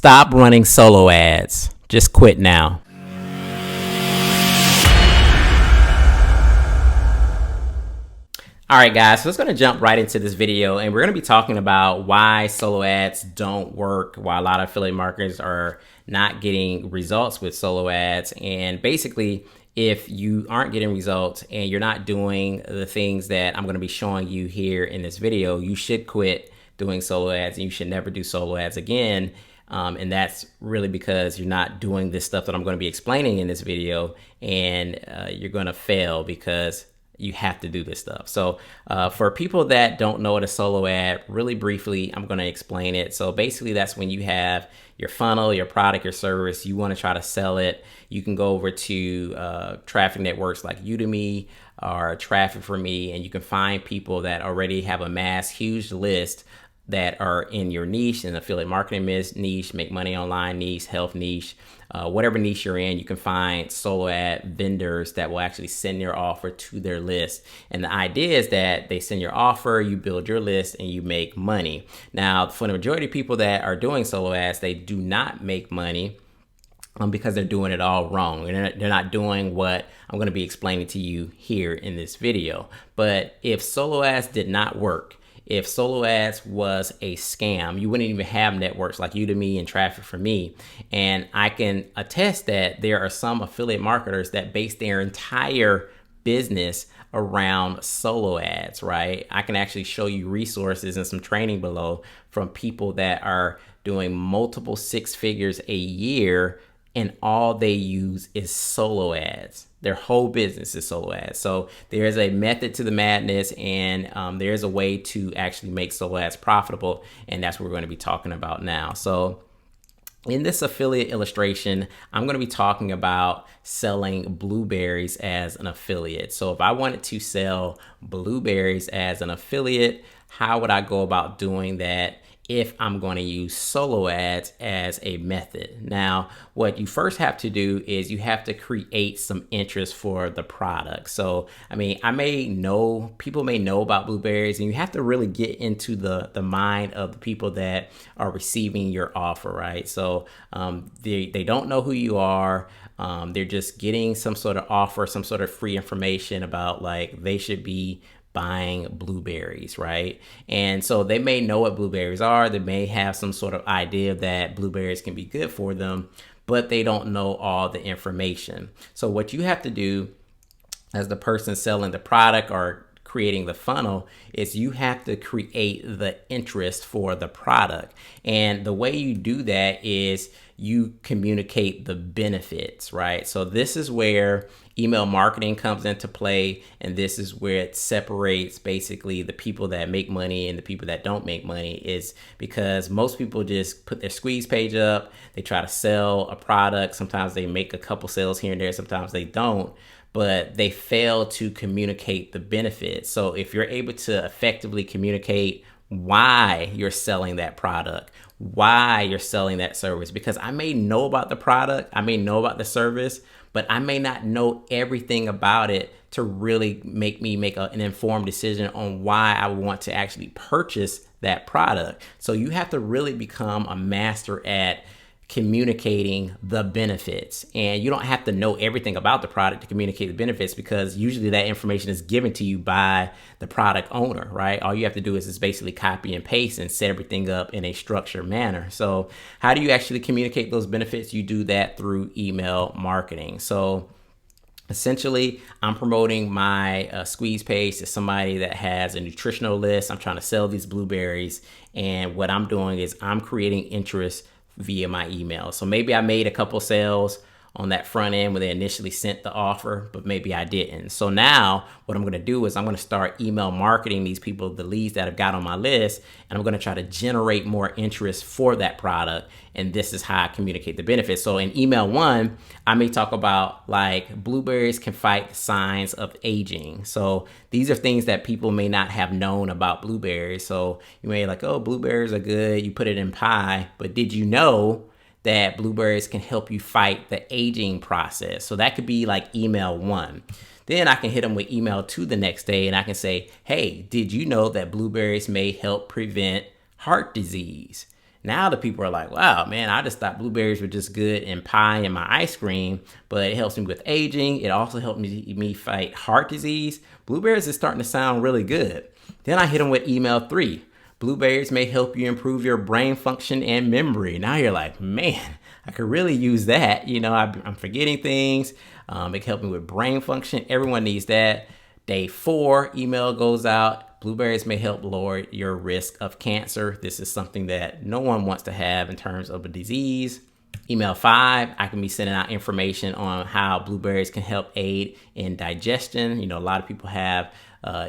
Stop running solo ads. Just quit now. All right, guys, so let's going to jump right into this video, and we're going to be talking about why solo ads don't work, why a lot of affiliate marketers are not getting results with solo ads. And basically, if you aren't getting results and you're not doing the things that I'm going to be showing you here in this video, you should quit doing solo ads and you should never do solo ads again. And that's really because you're not doing this stuff that I'm going to be explaining in this video, and you're going to fail because you have to do this stuff. So for people that don't know what a solo ad, really briefly, I'm going to explain it. So basically, that's when you have your funnel, your product, your service, you want to try to sell it. You can go over to traffic networks like Udemy or Traffic for Me, and you can find people that already have amassed huge list that are in your niche, in affiliate marketing niche, make money online niche, health niche, whatever niche you're in, you can find solo ad vendors that will actually send your offer to their list. And the idea is that they send your offer, you build your list, and you make money. Now, for the majority of people that are doing solo ads, they do not make money because they're doing it all wrong. They're not doing what I'm going to be explaining to you here in this video. But if solo ads did not work, if solo ads was a scam, you wouldn't even have networks like Udemy and Traffic for Me. And I can attest that there are some affiliate marketers that base their entire business around solo ads, right? I can actually show you resources and some training below from people that are doing multiple six figures a year, and all they use is solo ads. Their whole business is solo ads. So there's a method to the madness, and there's a way to actually make solo ads profitable, and that's what we're going to be talking about now. So in this affiliate illustration, I'm going to be talking about selling blueberries as an affiliate. So if I wanted to sell blueberries as an affiliate, how would I go about doing that if I'm going to use solo ads as a method? Now, what you first have to do is you have to create some interest for the product. So, I mean, people may know about blueberries, and you have to really get into the mind of the people that are receiving your offer, right? So they don't know who you are. They're just getting some sort of offer, some sort of free information about like they should be buying blueberries, right? And so they may know what blueberries are. They may have some sort of idea that blueberries can be good for them, but they don't know all the information. So what you have to do as the person selling the product or creating the funnel is you have to create the interest for the product. And the way you do that is you communicate the benefits, right? So this is where email marketing comes into play, and this is where it separates basically the people that make money and the people that don't make money, is because most people just put their squeeze page up, they try to sell a product, sometimes they make a couple sales here and there, sometimes they don't, but they fail to communicate the benefits. So if you're able to effectively communicate why you're selling that product, why you're selling that service, because I may know about the product, I may know about the service, but I may not know everything about it to really make me make an informed decision on why I want to actually purchase that product. So you have to really become a master at communicating the benefits, and you don't have to know everything about the product to communicate the benefits, because usually that information is given to you by the product owner, right? All you have to do is just basically copy and paste and set everything up in a structured manner. So how do you actually communicate those benefits? You do that through email marketing. So essentially, I'm promoting my squeeze page to somebody that has a nutritional list. I'm trying to sell these blueberries, and what I'm doing is I'm creating interest via my email. So maybe I made a couple sales on that front end when they initially sent the offer, but maybe I didn't. So now what I'm going to do is I'm going to start email marketing these people, the leads that I've got on my list, and I'm going to try to generate more interest for that product. And this is how I communicate the benefits. So in email one, I may talk about like blueberries can fight the signs of aging. So these are things that people may not have known about blueberries. So you may like, oh, blueberries are good, you put it in pie, but did you know that blueberries can help you fight the aging process? So that could be like email one. Then I can hit them with email two the next day, and I can say, hey, did you know that blueberries may help prevent heart disease? Now the people are like, wow, man, I just thought blueberries were just good in pie and my ice cream, but it helps me with aging. It also helped me fight heart disease. Blueberries is starting to sound really good. Then I hit them with email 3. Blueberries may help you improve your brain function and memory. Now you're like, man, I could really use that. I'm forgetting things. It can help me with brain function. Everyone needs that. Day 4, email goes out. Blueberries may help lower your risk of cancer. This is something that no one wants to have in terms of a disease. Email 5, I can be sending out information on how blueberries can help aid in digestion. A lot of people have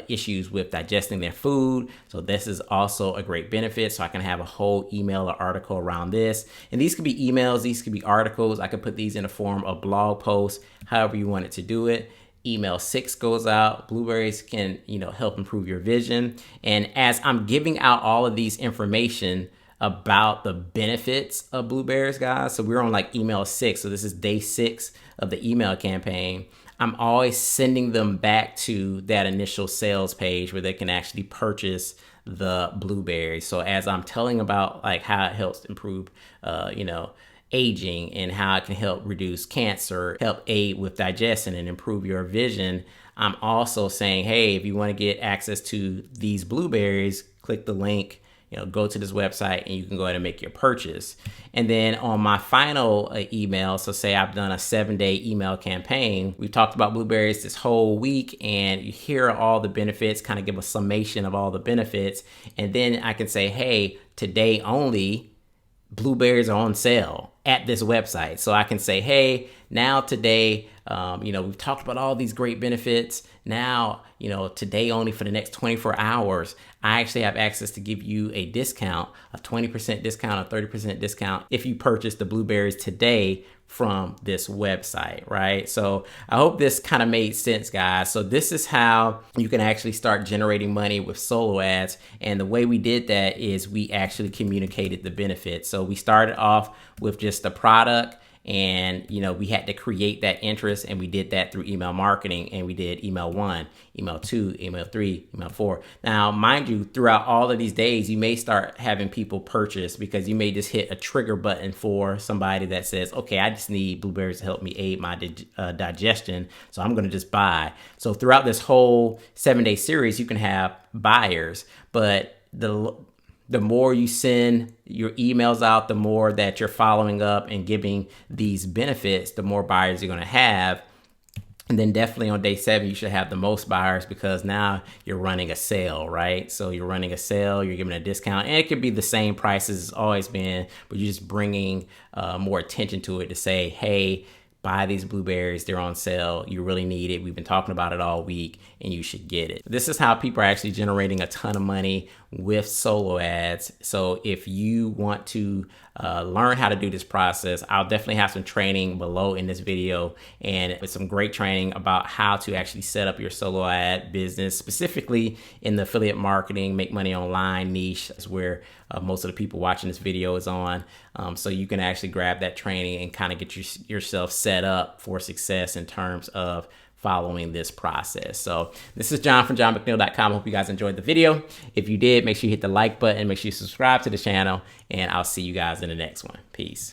issues with digesting their food. So this is also a great benefit. So I can have a whole email or article around this. And these could be emails, these could be articles. I could put these in the form of blog posts, however you want it to do it. Email 6 goes out. Blueberries can, help improve your vision. And as I'm giving out all of these information about the benefits of blueberries, guys, so we're on like email 6. So this is day 6 of the email campaign. I'm always sending them back to that initial sales page where they can actually purchase the blueberries. So as I'm telling about like how it helps improve, aging and how it can help reduce cancer, help aid with digestion and improve your vision, I'm also saying, hey, if you want to get access to these blueberries, click the link, go to this website and you can go ahead and make your purchase. And then on my final email, so say I've done a 7-day email campaign, we've talked about blueberries this whole week and you hear all the benefits, kind of give a summation of all the benefits. And then I can say, hey, today only, blueberries are on sale at this website. So I can say, hey, now today, we've talked about all these great benefits. Now, today only for the next 24 hours, I actually have access to give you a discount, a 20% discount, a 30% discount if you purchase the blueberries today from this website, right? So I hope this kind of made sense, guys. So this is how you can actually start generating money with solo ads. And the way we did that is we actually communicated the benefits. So we started off with just the product, and we had to create that interest, and we did that through email marketing. And we did email 1, email 2, email 3, email 4. Now, mind you, throughout all of these days, you may start having people purchase because you may just hit a trigger button for somebody that says, okay, I just need blueberries to help me aid my digestion, so I'm going to just buy. So throughout this whole 7-day series, you can have buyers, but the more you send your emails out, the more that you're following up and giving these benefits, the more buyers you're going to have. And then definitely on day 7, you should have the most buyers because now you're running a sale, right? So you're running a sale, you're giving a discount, and it could be the same price as it's always been, but you're just bringing more attention to it to say, hey, buy these blueberries, they're on sale, you really need it, we've been talking about it all week, and you should get it. This is how people are actually generating a ton of money with solo ads. So if you want to learn how to do this process, I'll definitely have some training below in this video, and with some great training about how to actually set up your solo ad business, specifically in the affiliate marketing, make money online niche is where most of the people watching this video is on. So you can actually grab that training and kind of get yourself set up for success in terms of following this process. So this is John from johnmcneil.com. Hope you guys enjoyed the video. If you did, make sure you hit the like button, make sure you subscribe to the channel, and I'll see you guys in the next one. Peace.